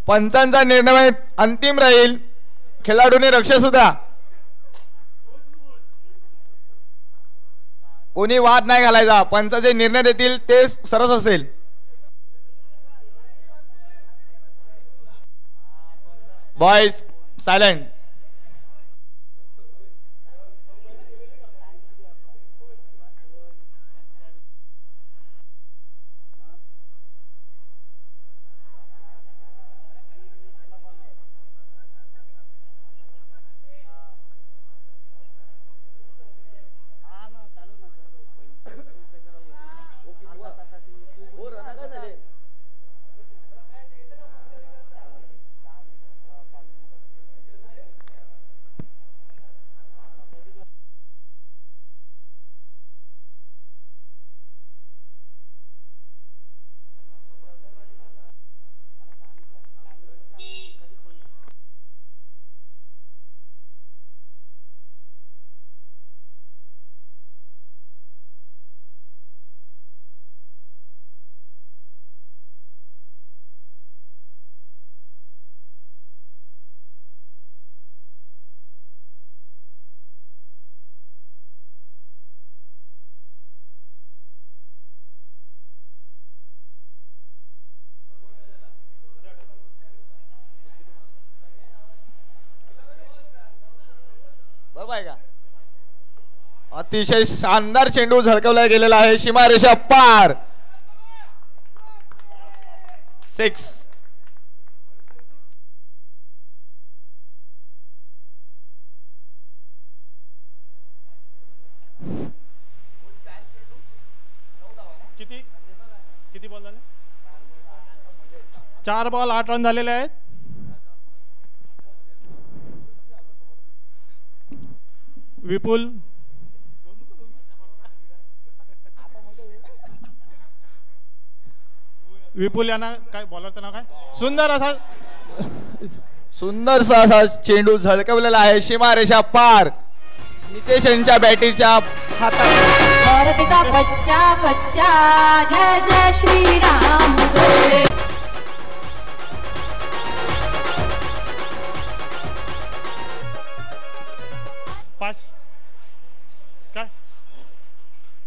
पंचांचा निर्णय अंतिम राहील. खेळाडूंनी लक्ष सुद्धा, कोणी वाद नाही घालायचा. पंच जे निर्णय देतील ते सरस असेल. Boys silent. अतिशय शानदार चेंडू झळकवला गेलेला आहे. सीमारेषा पार. 6. किती बॉल झाले? 4 बॉल 8 रन झालेले आहेत. विपुल यांना काय बॉलरचं नाव काय? सुंदरसा असा चेंडू झळकवलेला आहे. सीमारेषा पार. नितेश यांच्या बॅटीच्या हातात. भारत का बच्चा बच्चा जय जय श्री राम बोले. काय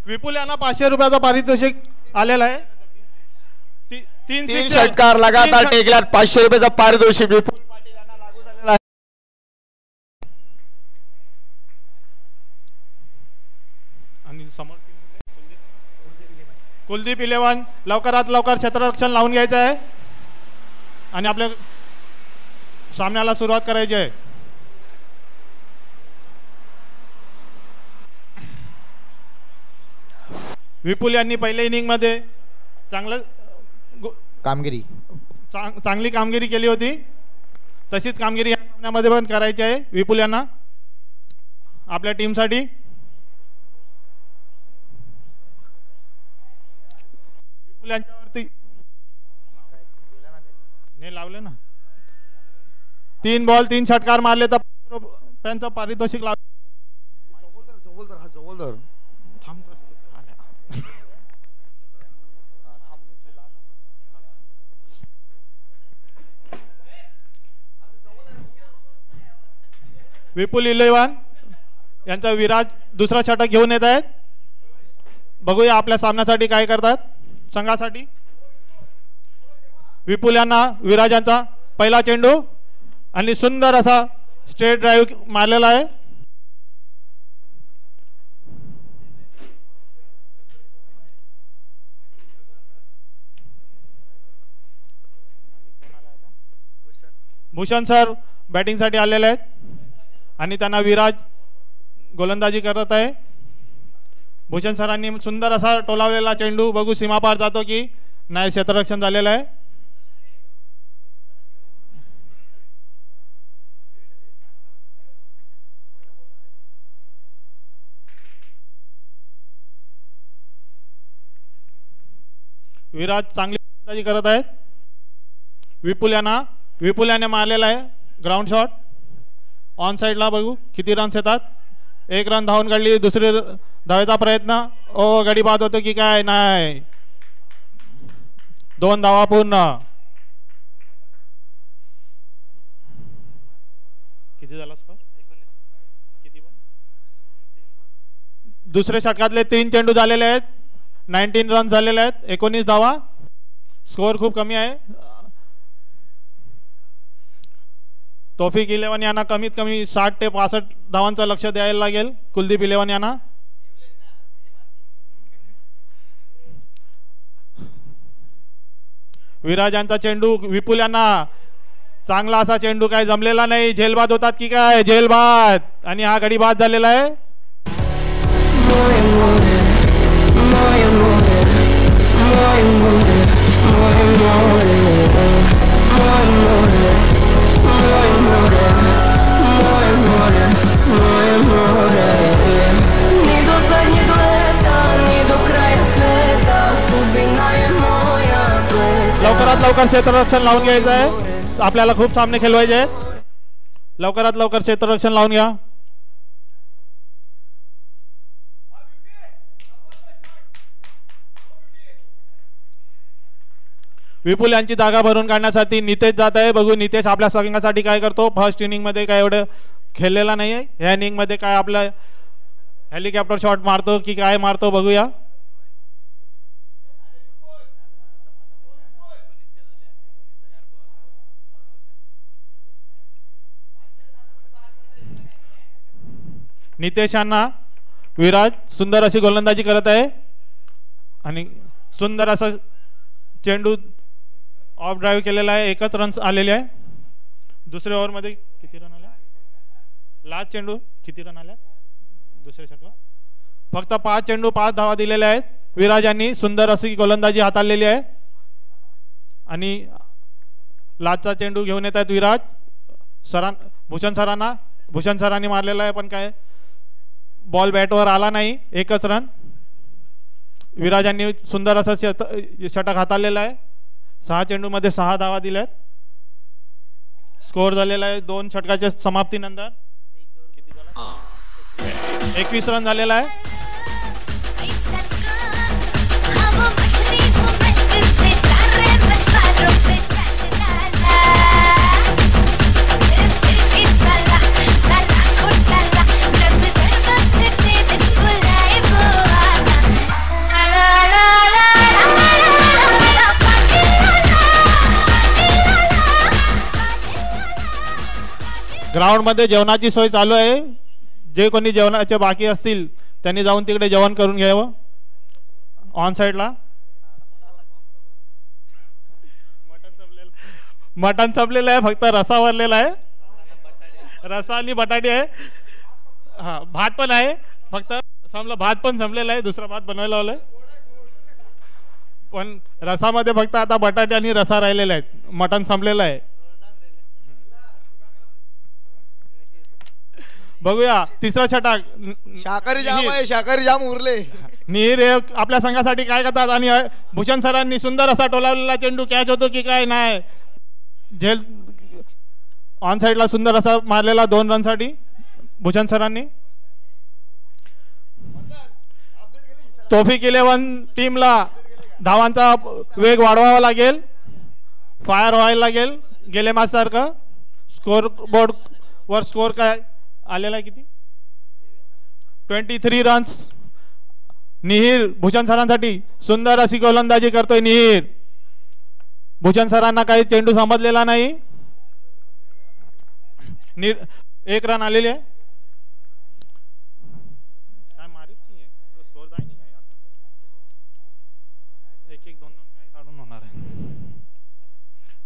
विपुल यांना 500 रुपयाचा पारितोषिक आलेला आहे. 3 षटकार लगातार टेकल्यात. 500 रुपयाचा पारितोषिक विपुल पाटील यांना लागू झालेला आहे. आणि समोर कुलदीप 11 लवकरात लवकर क्षेत्ररक्षण लावून घ्यायचं आहे आणि आपल्या सामन्याला सुरुवात करायची आहे. विपुल यांनी पहिल्या इनिंग मध्ये चांगली कामगिरी केली होती. तशीच कामगिरी या सामन्यामध्ये पण करायची आहे विपुल यांना आपल्या टीमसाठी. विपुल यांच्यावरती ने लावले ना. 3 बॉल 3 षटकार मारले तर रुपयांचं पारितोषिक लावलं. विपुल 11 यांचा विराज दुसरा षटक घेऊन येत आहेत. बघूया आपल्या सामन्यासाठी काय करतात संघासाठी. विपुल यांना विराज यांचा पहिला चेंडू आणि सुंदर असा स्ट्रेट ड्राईव्ह मारलेला आहे. भूषण सर बॅटिंगसाठी आलेले आहेत आणि त्यांना विराज गोलंदाजी करत आहे. भूषण सरांनी सुंदर असा टोलावलेला चेंडू बघू सीमापार जातो की नाही. क्षेत्ररक्षण झालेलं आहे. विराज चांगली गोलंदाजी करत आहेत. विपुल याने मारलेला आहे ग्राउंड शॉट. ऑन साइडला बघू किती रन्स येतात. 1 रन धावून काढली. दुसरी धावेचा प्रयत्न. ओ गडी बाद होतो की काय? नाही. 2 धावा पूर्ण. किती झाला स्कोर? किती बॉल? दुसऱ्या षटकातले 3 चेंडू झालेले आहेत. 19 रन झालेले आहेत. 19 धावा. स्कोर खूप कमी आहे. तौफिक 11 यांना कमीत कमी 60 ते 65 धावांचं लक्ष द्यायला लागेल. कुलदीप 11 यांना विराज यांचा चेंडू विपुल यांना चांगला असा चेंडू काय जमलेला नाही. झेलबाद होतात की काय? झेलबाद. आणि हा गडी बाद झालेला आहे. लवकरात लवकर क्षेत्ररक्षण लावून घ्यायचं आहे. आपल्याला खूप सामने खेळवायचे आहेत. लवकरात लवकर क्षेत्ररक्षण लावून घ्या. विपुल यांची जागा भरून काढण्यासाठी नितेश जात आहे. बघू नितेश आपल्या संघासाठी काय करतो. फर्स्ट इनिंग मध्ये काय एवढं खेळलेला नाही आहे. ह्या इनिंग मध्ये काय आपला हेलिकॉप्टर शॉट मारतो की काय मारतो बघूया. नितेश यांना विराज सुंदर अशी गोलंदाजी करत आहे आणि सुंदर असा चेंडू ऑफ ड्राईव्ह केलेला आहे. 1च रन आलेले आहे. दुसऱ्या ओव्हरमध्ये किती रन आले? लास्ट चेंडू किती रन आल्या दुसऱ्या षटकात? फक्त 5 चेंडू 5 धावा दिलेल्या आहेत. विराज यांनी सुंदर अशी गोलंदाजी हाताळलेली आहे आणि लास्टचा चेंडू घेऊन येत आहेत विराज. भूषण सरांनी मारलेला आहे पण काय बॉल बॅटवर आला नाही. 1च रन. विराज यांनी सुंदर असं षटक हाताळलेला आहे. 6 चेंडू मध्ये 6 धावा दिल्यात. स्कोर झालेला आहे 2 षटकाच्या समाप्तीनंतर. किती झाला? 21 रन झालेला आहे. ग्राउंड मध्ये जेवणाची सोय चालू आहे. जे कोणी जेवणाचे बाकी असतील त्यांनी जाऊन तिकडे जेवण करून घ्यावं. ऑन साइडला मटण संपलेलं आहे. फक्त रसा भरलेला आहे. रसा आणि बटाटे आहे. हा भात पण आहे. फक्त भात पण संपलेला आहे. दुसरा भात बनवायला लावलाय पण रसामध्ये फक्त आता बटाटे आणि रसा राहिलेला आहे. मटण संपलेलं आहे. बघूया तिसरा षटक. शाकाहारी जाम आहे. शाकाहारी जाम उरले. निहीर आपल्या संघासाठी काय करतात आणि भूषण सरांनी सुंदर असा टोलावलेला चेंडू कॅच होतो की काय नाही. झेल ऑन साइडला सुंदर असा मारलेला 2 रनसाठी भूषण सरांनी. तौफिक 11 टीमला धावांचा वेग वाढवावा लागेल. फायर व्हायला लागेल गेले मॅच सारखं. स्कोर बोर्ड वर स्कोर काय आलेला आहे किती? 23 रन्स. निहीर भूषण सरांसाठी सुंदर अशी गोलंदाजी करतोय निहीर. भूषण सरांना काही चेंडू समजलेला नाही. 1 रन आलेली आहे. काय मारित नाही स्कोर जाय नाही आता. 1-1 2-2 काय काढून होणार आहे.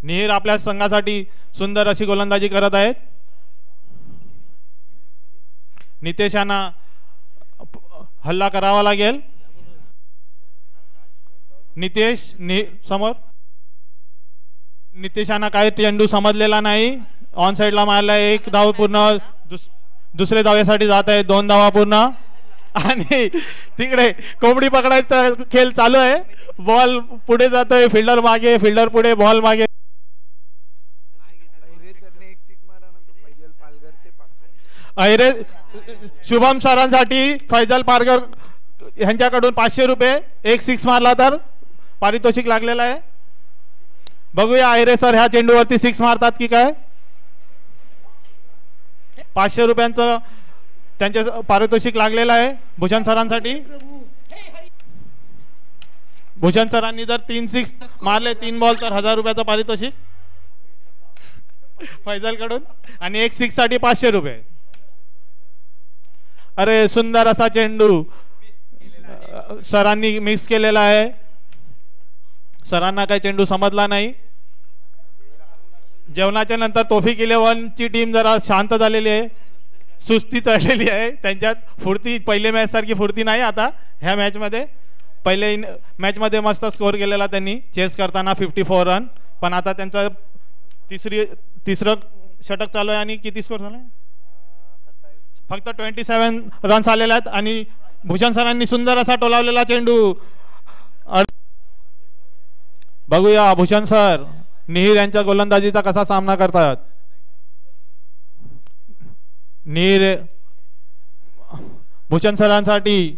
निहीर आपल्या संघासाठी सुंदर अशी गोलंदाजी करत आहेत. नितेश यांना हल्ला करावा लागेल. नितेश समोर. नितेश यांना काही चेंडू समजलेला नाही. ऑन साइडला मारला. 1 धाव पूर्ण. दुसरे धावेसाठी जात आहे. 2 धावा पूर्ण. आणि तिकडे कोंबडी पकडायचा खेळ चालू आहे. बॉल पुढे जातोय. फिल्डर मागे. फिल्डर पुढे. बॉल मागे. अहिरे शुभम सरांसाठी फैजल पारकर यांच्याकडून 500 रुपये. 1 6 मारला तर पारितोषिक लागलेला आहे. बघूया अहिरे सर ह्या चेंडूवरती 6 मारतात की काय. 500 रुपयांचं त्यांचे पारितोषिक लागलेलं आहे भूषण सरांसाठी. भूषण सरांनी जर 3 6 मारले 3 बॉल तर 1000 रुपयाचं पारितोषिक फैजल कडून आणि 1 6 साठी 500 रुपये. अरे सुंदर असा चेंडू सरांनी मिक्स केलेला आहे. सरांना काही चेंडू समजला नाही. जेवणाच्या नंतर तोफिक 11 ची टीम जरा शांत झालेली आहे, सुस्ती चढलेली आहे त्यांच्यात. फुर्ती पहिले मॅच सारखी फुर्ती नाही आता ह्या मॅचमध्ये. पहिले मॅचमध्ये मस्त स्कोर केलेला त्यांनी चेस करताना 54 रन, पण आता त्यांचं तिसरं षटक चालू आहे आणि किती स्कोर झाला फक्त 27 रन्स आलेले आहेत. आणि भूषण सरांनी सुंदर असा टोलावलेला चेंडू. बघूया भूषण सर निहीर यांच्या गोलंदाजीचा कसा सामना करतात. निहीर भूषण सरांसाठी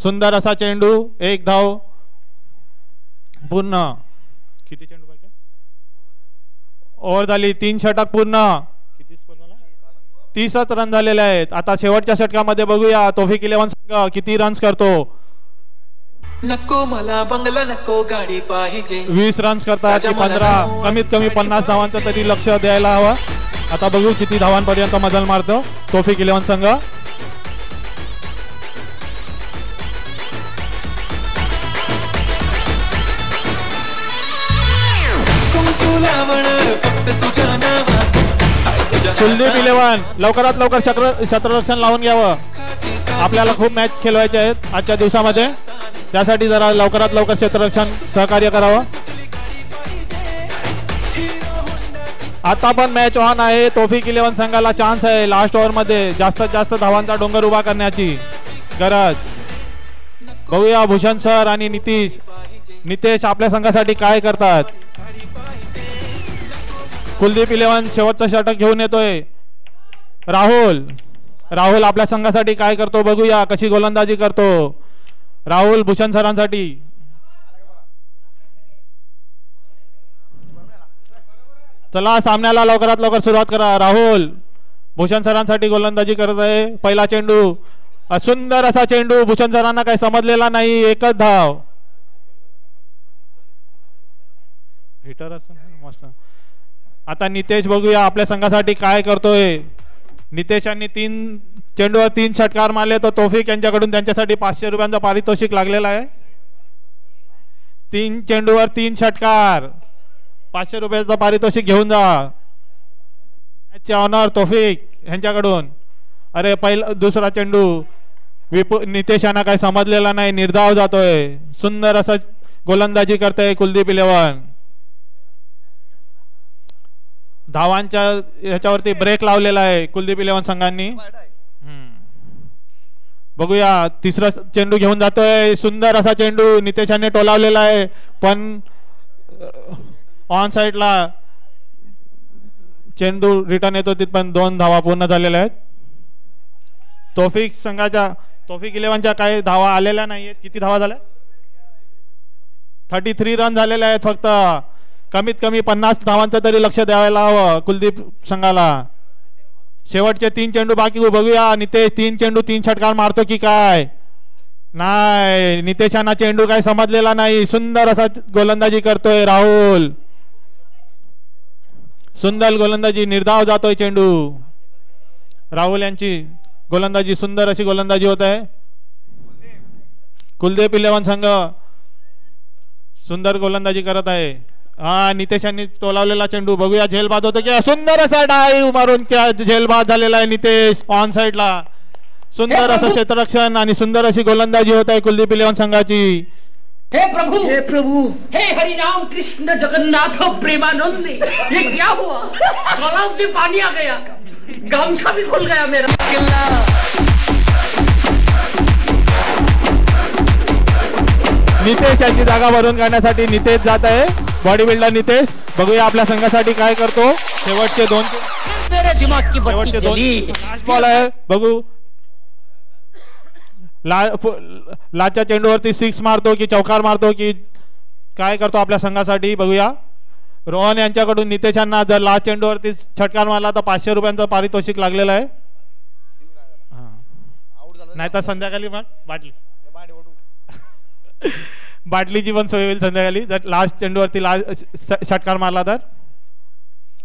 सुंदर असा चेंडू. 1 धाव पूर्ण. किती चेंडू बाकी ओव्हर झाली. 3 षटक पूर्ण. किती स्कोर झाला 30च रन झालेले आहेत. आता शेवटच्या षटकामध्ये बघूया तोफिक 11 संघ किती रन्स करतो. नको मला बंगला नको गाडी पाहिजे. 20 रन्स करतात की 15. कमीत कमी 50 धावांचं तरी लक्ष द्यायला हवं. आता बघू किती धावांपर्यंत मजल मारतो तोफिक 11 संघ. कुलदीप 11 लवकरात लवकर क्षेत्ररक्षण लावून घ्यावं. आपल्याला खूप मॅच खेळवायचे आहेत आजच्या दिवसामध्ये, त्यासाठी जरा लवकरात लवकर क्षेत्ररक्षण सहकार्य करावं. आता पण मॅच ऑन आहे. तोफिक 11 संघाला चान्स आहे लास्ट ओव्हर मध्ये जास्तीत जास्त धावांचा डोंगर उभा करण्याची गरज. बघूया भूषण सर आणि नितेश आपल्या संघासाठी काय करतात. कुलदीप 11 शेवटचं षटक घेऊन येतोय. राहुल आपल्या संघासाठी काय करतो बघूया. कशी गोलंदाजी करतो राहुल भूषण सरांसाठी. चला सामन्याला लवकरात लवकर सुरुवात करा. राहुल भूषण सरांसाठी गोलंदाजी करत आहे. पहिला चेंडू सुंदर असा चेंडू. भूषण सरांना काही समजलेला नाही. 1च धाव. हिटर मस्त. आता नितेश बघूया आपल्या संघासाठी काय करतोय. नितेशांनी 3 चेंडूवर 3 षटकार मारले तर तोफिक यांच्याकडून त्यांच्यासाठी 500 रुपयांचा पारितोषिक लागलेला आहे. 3 चेंडूवर 3 षटकार 500 रुपयाचं पारितोषिक घेऊन जा. मॅचचे ऑनर तोफिक यांच्याकडून. अरे दुसरा चेंडू नितेशांना काही समजलेला नाही. निर्धाव जातोय. सुंदर असं गोलंदाजी करतोय कुलदीप 11. धावांच्या ह्याच्यावरती ब्रेक लावलेला आहे कुलदीप 11 संघांनी. बघूया तिसरा चेंडू घेऊन जातोय. सुंदर असा चेंडू नितेशाने टोलावलेला आहे, पण ऑन साइडला चेंडू रिटर्न येतो. तिथपर्यंत 2 धावा पूर्ण झालेल्या आहेत. तोफिक 11च्या काही धावा आलेल्या नाहीयेत. किती धावा झाल्या 33 रन झालेले आहेत फक्त. कमीत कमी 50 धावांचं तरी लक्ष द्यायला हवं कुलदीप संघाला. शेवटचे 3 चेंडू बाकी. बघूया नितेश 3 चेंडू 3 षटकार मारतो की काय. नाही नितेशांना चेंडू काही समजलेला नाही. सुंदर असा गोलंदाजी करतोय राहुल. सुंदर गोलंदाजी. निर्धाव जातोय चेंडू. राहुल यांची गोलंदाजी सुंदर अशी गोलंदाजी होत आहे. कुलदीप 11 संघ सुंदर गोलंदाजी करत आहे. नितेशांनी टोलावलेला चेंडू. बघूया झेलबाद होतो की. सुंदर असा डाईव्ह मारून झेलबाद झालेला आहे नितेश ऑन साइडला. सुंदर असं क्षेत्ररक्षण आणि सुंदर अशी गोलंदाजी होत आहे कुलदीप 11 संघाची. हे प्रभु हे हरि राम कृष्ण जगन्नाथ प्रेमानंद, ये क्या हुआ? तालाब में पानी आ गया, गामछा भी खुल गया मेरा. नितेश यांची जागा भरून काढण्यासाठी नितेश जात आहे. Body builder Nitesh. बघूया आपल्या संघासाठी काय करतो. शेवटचे 2 मेरे दिमाग की बत्ती जली. लास्ट बॉल आहे. बघू लाच्या चेंडूवरती 6 मारतो की चौकार मारतो की काय करतो आपल्या संघासाठी. बघूया रोहन यांच्याकडून नितेशांना जर लास्ट चेंडूवरती षटकार मारला तर 500 रुपयांचं पारितोषिक लागलेलं आहे. नाही तर संध्याकाळी मग बाटली बाटलीची पण सोय होईल संध्याकाळी जर लास्ट चेंडूवरती षटकार मारला तर.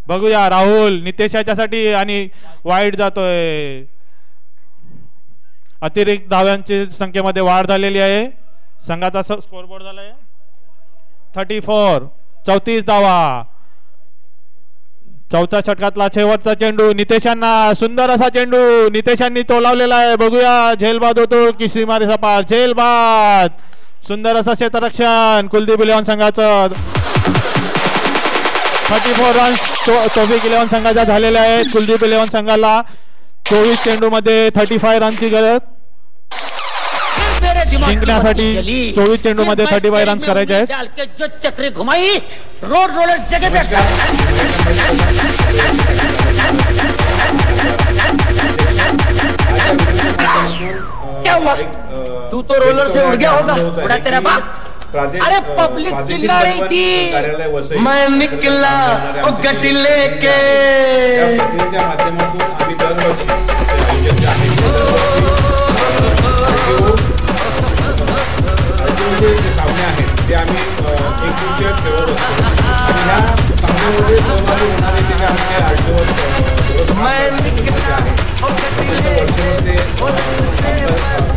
बघूया राहुल नितेश याच्यासाठी आणि वाईट जातोय. अतिरिक्त धाव्यांची संख्येमध्ये वाढ झालेली आहे. संघाचा स्कोरबोर्ड झालाय 34 34 धावा. चौथ्या षटकातला शेवटचा चेंडू नितेशांना सुंदर असा चेंडू नितेशांनी तोलावलेला आहे. बघूया झेलबाद होतो की सीमारे सपाट. झेलबाद सुंदर असं क्षेत्ररक्षण कुलदीप 11 संघाचं. 34 रन्स तौफिक 11 संघाच्या झालेल्या आहेत. कुलदीप 11 संघाला 24 चेंडू मध्ये 35 रनची गरज. जिंकण्यासाठी 24 चेंडू मध्ये 35 रन्स करायचे आहेत. जो चक्री घुमाई रोड रोलर जगह पे क्या हुआ? तू तो रोलर से उड़ गया होगा. उड़ा तेरा बाप. अरे पब्लिक चिल्ला रही थी मैं निकला ओ गड्डी लेके. माध्यमातून आम्ही दरवर्षी जे सामने आहेत ते आम्ही एक दिवशी खेळत असतो आणि ह्या सामन्यामध्ये सहभागी होणारे जे काही आमचे आठवड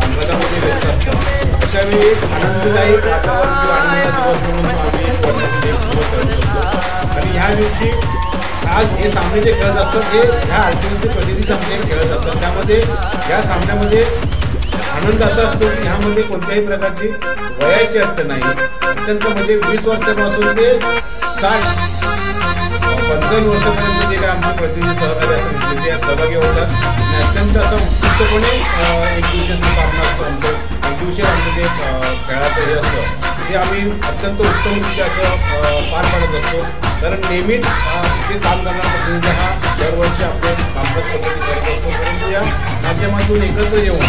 कामकाजामध्ये व्यस्त असतात अशावेळी एक आनंददायी वातावरण किंवा आनंदाचा दिवस म्हणून आम्ही आणि ह्या दिवशी आज हे सामने जे खेळत असतात हे ह्या आठवडचे प्रतिनिधी सामने खेळत असतात. त्यामध्ये या सामन्यामध्ये आनंद असा असतो की ह्यामध्ये कोणत्याही प्रकारची वयाची अट नाही. अत्यंत म्हणजे 20 वर्षापासून ते 55 वर्षापर्यंत जे काही आमचे प्रतिनिधी सहकारी असतात ते सहभागी होतात आणि अत्यंत असं उत्कृष्टपणे एक दिवसाची सामना असतो. आमचं एक दिवशी आमचं जे खेळाचं हे असतं ते आम्ही अत्यंत उत्तमरित्या असं पार पाडत असतो. कारण नेहमीच तिथे काम करणारा प्रतिनिधी हा दरवर्षी आपले कामकाज पद्धती करत असतो. परंतु या माध्यमातून एकत्र येऊन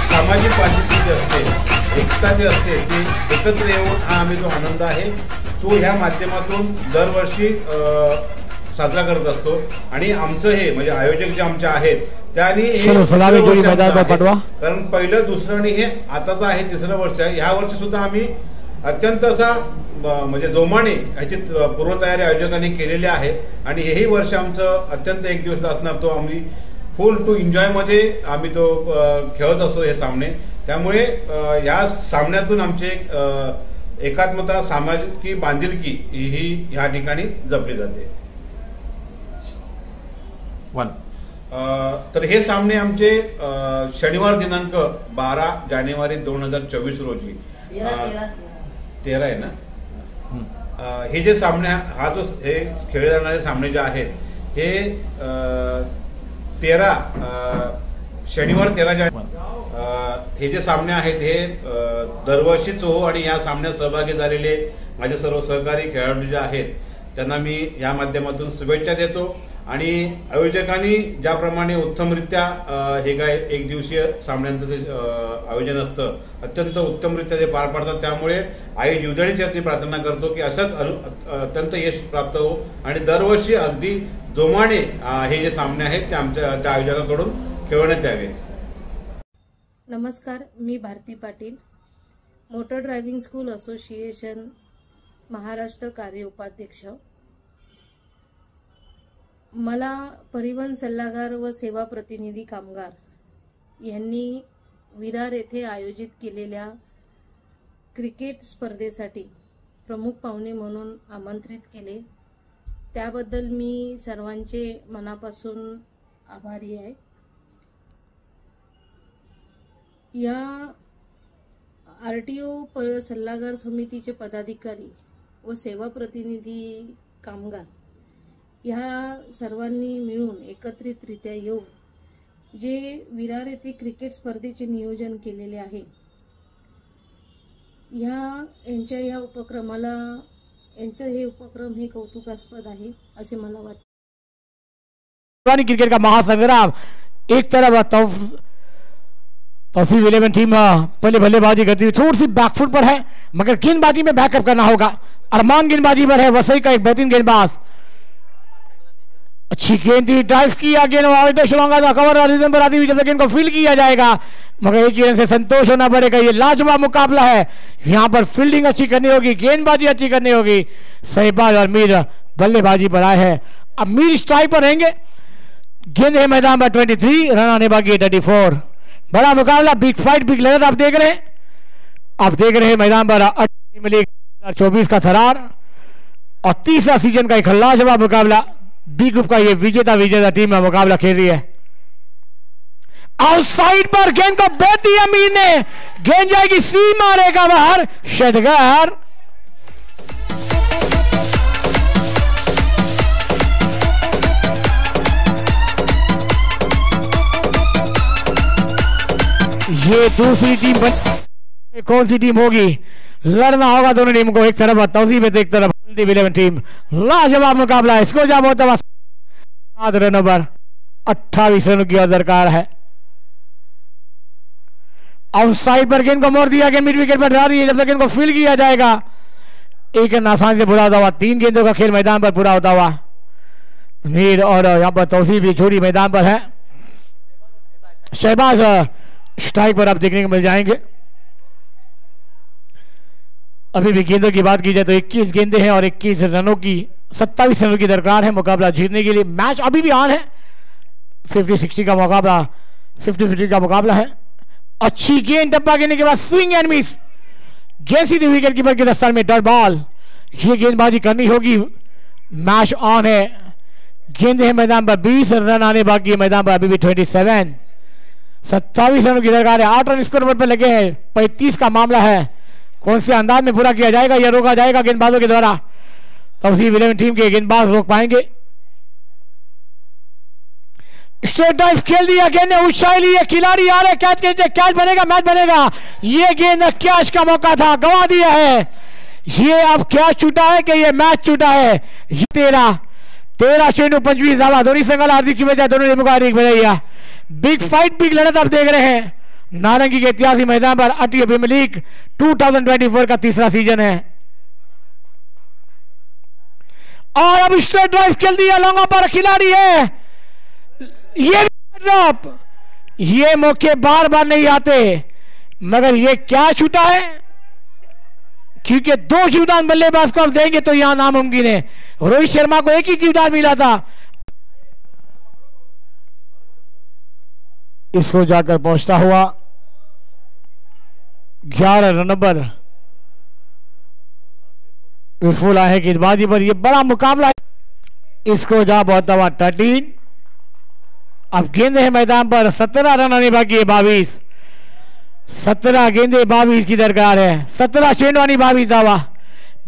सामाजिक बांधिलकी जी असते एकता जी असते ती एकत्र येऊन हा आम्ही जो आनंद आहे तो ह्या माध्यमातून दरवर्षी साजरा करत असतो. आणि आमचं हे म्हणजे आयोजक जे आमचे आहेत त्यांनी कारण पहिलं दुसरं आणि हे आताचं आहे 3रं वर्ष आहे. ह्या वर्षी सुद्धा आम्ही अत्यंत असा म्हणजे जोमाने ह्याची पूर्वतयारी आयोजकांनी केलेली आहे आणि हेही वर्ष आमचं अत्यंत एक दिवस असणार तो आम्ही फुल टू एन्जॉय मध्ये आम्ही तो खेळत असतो हे सामने. त्यामुळे या सामन्यातून आमचे एकात्मता सामाजिक बांधिलकी ही ह्या ठिकाणी जपली जाते. तर हे सामने आमचे शनिवार दिनांक 12 जानेवारी 2024 रोजी 13 आहे ना हे जे सामने हा जो हे खेळले जाणारे सामने जे आहेत हे 13 शनिवार 13 जानेवारी हे जे सामने आहेत हे दरवर्षीच हो आणि या सामन्यात सहभागी झालेले माझे सर्व सहकारी खेळाडू जे आहेत त्यांना मी या माध्यमातून शुभेच्छा देतो. आणि आयोजकांनी ज्याप्रमाणे उत्तमरित्या हे काय एक दिवसीय सामन्यांचं जे आयोजन असतं अत्यंत उत्तमरित्या ते पार पाडतात. त्यामुळे आई जीवदाणी चरणी प्रार्थना करतो की असंच अत्यंत यश प्राप्त हो आणि दरवर्षी अगदी जोमाने हे जे सामने आहेत ते आमच्या त्या आयोजकाकडून खेळवण्यात यावे. नमस्कार, मी Bharati Patil, motor driving school association Maharashtra कार्य उपाध्यक्ष. मला परिवहन सल्लागार व सेवा प्रतिनिधी कामगार यांनी विरार येथे आयोजित केलेल्या क्रिकेट स्पर्धेसाठी प्रमुख पाहुणे म्हणून आमंत्रित केले. त्याबद्दल मी सर्वांचे मनापासून आभारी आहे. या RTO सल्लागार समितीचे पदाधिकारी व सेवा प्रतिनिधी कामगार ह्या सर्वांनी मिळून एकत्रितरित्या येऊन जे विरार येथे क्रिकेट स्पर्धेचे नियोजन केलेले आहे यांच्या ह्या उपक्रमाला यांचं हे उपक्रम हे कौतुकास्पद आहे असे मला वाटते. क्रिकेट का महासंग्राम एक तरफ तौसीफ 11 टीम पहले बल्लेबाजी करती हुई थोड़ी सी बैकफुट पर है मगर गेंदबाजी में बैकअप करना होगा. अरमान गेंदबाजी पर है, वसई का एक बेहतरीन गेंदबाज अच्छी गेंद थी, ड्राइव किया, गेंद था कवर और रीजन पर आती हुई जब गेंद को फील्ड किया जाएगा, मगर एक गेंद से संतोष होना पड़ेगा। ये लाजवाब मुकाबला है, यहाँ पर फील्डिंग अच्छी करनी होगी, गेंदबाजी अच्छी करनी होगी। शहबाज और मीर बल्लेबाजी पर आए हैं, अब मीर स्ट्राइक पर रहेंगे। गेंद है मैदान पर 23, रन आने बाकी है 34। बड़ा मुकाबला, बिग फाइट, बिग लड़त आप देख रहे हैं। आप देख रहे हैं मैदान पर 2024 का थरार और तीसरा सीजन का एक लाजवाब मुकाबला। बी ग्रुप का ये विजेता टीम में मुकाबला खेल रही है। आउटसाइड पर गेंद को बेहती अमीर ने, गेंद जाएगी सीमा रेखा बाहर, षटगर। ये दूसरी टीम कौन सी टीम होगी? लड़ना होगा दोनों टीम को, एक तरफ तौसीफ है तो एक तरफ 11 टीम। लाजवाब मुकाबला है, इसको जब होता 7 रनों पर 28 रनों की दरकार है। आउटसाइड पर गेंद को मोड़ दिया, गेंद मिड विकेट पर जा रही है, जब तक गेंद को फील्ड किया जाएगा। एक रन आसानी से पूरा होता हुआ, 3 गेंदों का खेल मैदान पर पूरा होता हुआ। मीर और यहाँ पर तौसीफ भी छोड़ी मैदान पर है। शहबाज स्ट्राइक पर आप देखने को मिल जाएंगे। अभी भी गेंदों की बात की जाए तो 21 गेंदें हैं और 21 रनों की 27 रनों की दरकार है मुकाबला जीतने के लिए। मैच अभी भी ऑन है, 50-60 का मुकाबला, 50-50 का मुकाबला है। अच्छी गेंद, डब्बा गिरने के बाद स्विंग एंड मिस, गेंद सीधी विकेट कीपर के दस्तान में, डॉट बॉल। ये गेंदबाजी करनी होगी, मैच ऑन है। गेंद है मैदान पर 20, रन आने बाकी है मैदान पर अभी भी 27। 27 रनों की दरकार है, 8 रन स्कोर पर लगे हैं। 35 का मामला है, कौन से अंदाज में पूरा किया जाएगा या रोका जाएगा गेंदबाजों के द्वारा? तौसीफ 11 टीम के गेंदबाज रोक पाएंगे। स्ट्रेट ड्राइव खेल दिया, गेंद ने ऊंचाई ली है, खिलाड़ी आ रहे, कैच खेलते, कैच बनेगा, मैच बनेगा। ये गेंद कैच का मौका था, गंवा दिया है। ये अब कैच छूटा है कि ये मैच छूटा है? 13 चेंडू 25 धावा, दोनों संघाला हार्दिक शुभेच्छा, दोनों टीमों को हार्दिक बधाई। बिग फाइट, बिग लड़त आप देख रहे हैं। नारंगी के ऐतिहासिक मैदान पर अटी प्रीमियर लीग 2024 का तीसरा सीजन है। और अब स्ट्रेट ड्राइव खेल दिया, लॉन्ग पर खिलाड़ी है, ये ड्रॉप। ये मौके बार बार नहीं आते, मगर ये क्या छूटा है? क्योंकि 2 जीवदान बल्लेबाज को आप देंगे तो यहां नामुमकिन है। रोहित शर्मा को 1 ही जीवदान मिला था, इसको जाकर पहुंचता हुआ 11 रन पर विफुल है गेंदबाजी पर। यह बड़ा मुकाबला है, इसको जा पहुंचता हुआ 13। अब गेंदे है मैदान पर, 17 रन आने बाकी है, 22। 17 गेंदे 22 की दरकार है, 17 चेंडू आनी 22 दावा।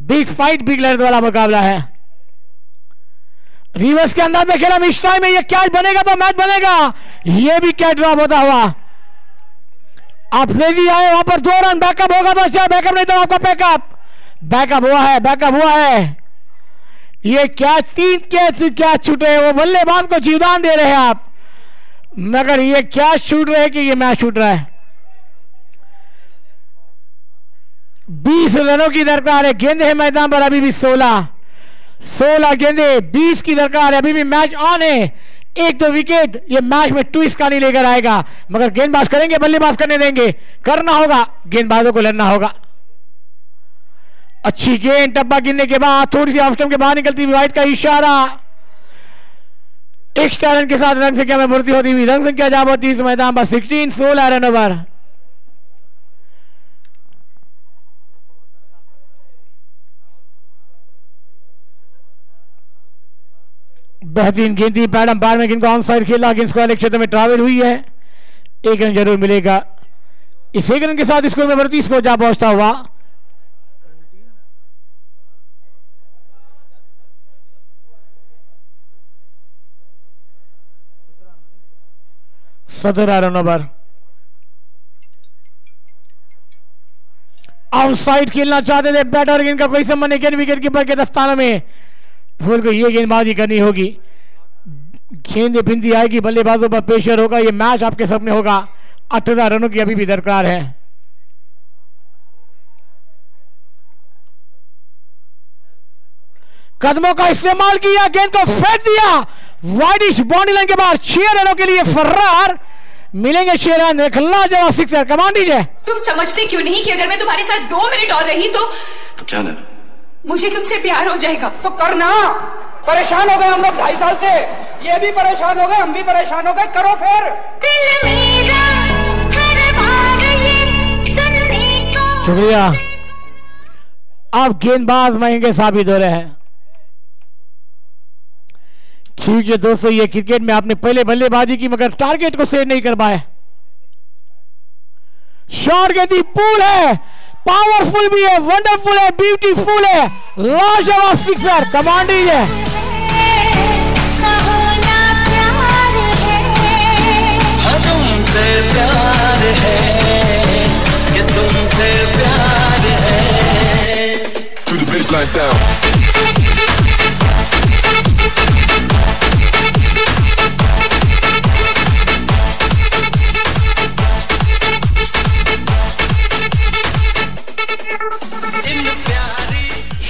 बिग फाइट, बिग लड़त वाला मुकाबला है। रिवर्स के अंदाज में खेला, इस टाइम में ये कैच बनेगा तो मैच बनेगा। ये भी कैच ड्रॉप होता हुआ, आप लेजी आए, वहां पर 2 रन बैकअप होगा तो अच्छा, बैकअप नहीं तो आपका बैकअप हुआ है, बैकअप हुआ है। ये कैच, 3 कैच छूटे हैं, वो बल्लेबाज को जीवदान दे रहे हैं आप, मगर ये कैच छूट रहे हैं कि ये मैच छूट रहा है। 20 रनों की दरकार है, गेंद है मैदान पर अभी भी 16 गेंदे, 20 की दरकार है, अभी भी मैच ऑन है। 1-2 विकेट ये मैच में ट्विस्ट का नहीं लेकर आएगा, मगर गेंदबाज करेंगे, बल्लेबाज करने देंगे, करना होगा, गेंदबाजों को लड़ना होगा। अच्छी गेंद, डब्बा गिरने के बाद थोड़ी सी ऑफ स्टंप के बाहर निकलती हुई, वाइड का इशारा। एक्स्ट्रा रन के साथ रन संख्या में बढ़ती होती हुई, रन संख्या जा होती इस मैदान पर 16 रन ओवर। बेहतरीन गेंद थी, पैडम पैर में गेंद को ऑन साइड खेला, गेंद स्क्वायर क्षेत्र में ट्रैवल हुई है, 1 रन जरूर मिलेगा। इस 1 रन के साथ स्कोर में बढ़ती, स्कोर जा पहुंचता हुआ 17 रनों पर। आउटसाइड खेलना चाहते थे बैटर, गेंद का कोई संबंध नहीं, विकेट कीपर के दस्ताने में फुल को ये गेंदबाजी करनी होगी। गेंद बिंदी आएगी, बल्लेबाजों पर प्रेशर होगा, ये मैच आपके सामने होगा। 18 रनों की अभी भी दरकार है। कदमों का इस्तेमाल किया, गेंद को फेंक दिया वाइडिश बाउंड्री लाइन के बाहर। 6 रनों के लिए फर्रार मिलेंगे 6 रन। एक लाजवाब सिक्सर। कमान दीजिए। तुम समझते क्यों नहीं कि अगर मैं तुम्हारे साथ 2 मिनट और रही तो क्या ना मुझे तुमसे प्यार हो जाएगा। तो करना। परेशान हो गए हम लोग 2.5 साल से, ये भी परेशान हो गए, हम भी परेशान हो गए, करो फिर। शुक्रिया। अब गेंदबाज महंगे साबित हो रहे हैं, क्योंकि दोस्तों ये क्रिकेट में आपने पहले बल्लेबाजी की मगर टारगेट को सेट नहीं कर पाए। शॉट गेंदी पूल है, पावरफुल भी है, वंडरफुल है, ब्यूटीफुल है, लाजवाब सिक्सर। कमांडी है। तुमसे प्यार है, ये तुमसे प्यार है। To the baseline sound.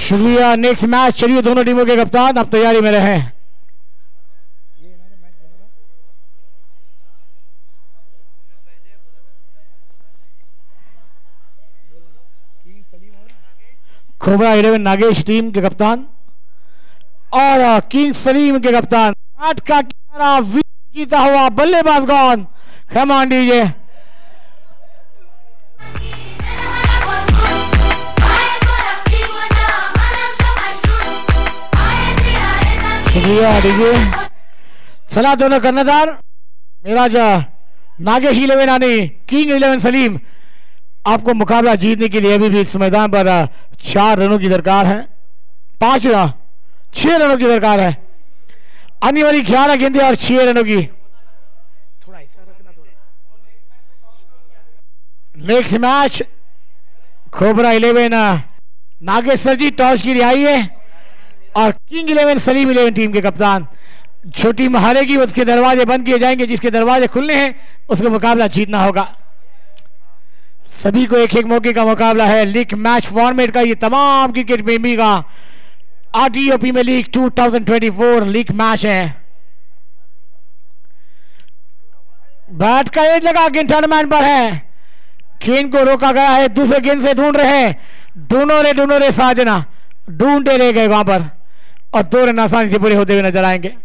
शुक्रिया। Next match. चलिए दोनों टीमों के कप्तान अब तैयारी में रहे। खोबरा 11 नागेश टीम के कप्तान और किंग सलीम के कप्तान। बैट का किनारा कीता हुआ बल्लेबाज गॉन। कमान दीजिए। शुक्रिया दीजिए। सलाह दोनों कर्णधार मेरा नागेश 11 आनी किंग 11 सलीम। आपको मुकाबला जीतने के लिए अभी भी इस मैदान पर 4 रनों की दरकार है। 6 रनों की दरकार है। आने वाली 11 गेंदें और 6 रनों की। नेक्स्ट मैच खोबरा 11 नागेश सर जी टॉस की रिहाई है और किंग 11 सलीम 11 टीम के कप्तान। जो टीम हारेगी उसके दरवाजे बंद किए जाएंगे, जिसके दरवाजे खुलने हैं उसको मुकाबला जीतना होगा। सभी को एक एक मौके का मुकाबला है। लीग मैच फॉर्मेट का ये तमाम क्रिकेट प्रेमी का RTO premier league 2024 league match है। बैट का एज लगा, गेंद टूर्नामेंट पर है। गेंद को रोका गया है, दूसरे गेंद से ढूंढ रहे हैं। दोनों रे साजना ढूंढते रह गए वहां पर और 2 रन आसानी से पूरे होते हुए नजर आएंगे।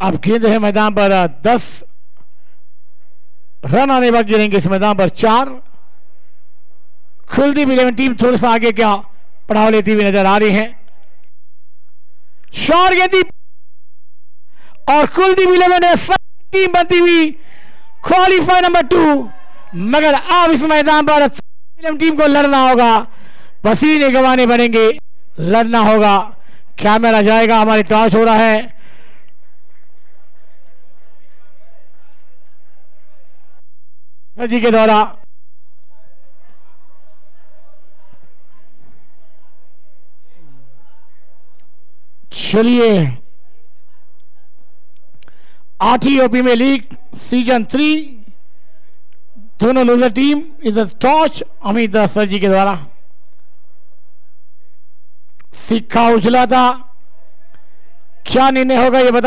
अब गेंद है मैदान पर 10 रन आने बाकी रहेंगे इस मैदान पर। 4 कुलदीप 11 टीम थोड़ा सा आगे क्या पड़ाव लेती हुई नजर आ रही है। शॉट गेंदी और कुलदीप 11 ने टीम बनती हुई क्वालिफाई नंबर 2, मगर अब इस मैदान पर टीम को लड़ना होगा, पसीने गंवाने पड़ेंगे, लड़ना होगा। कैमरा जाएगा, हमारे टॉस हो रहा है। जी के द्वारा चलिए 8वीं प्रीमियर लीग सीजन 3 दोनों loser team is toss Amit sir ji के द्वारा। सिक्का उछला था, क्या निर्णय होगा ये बता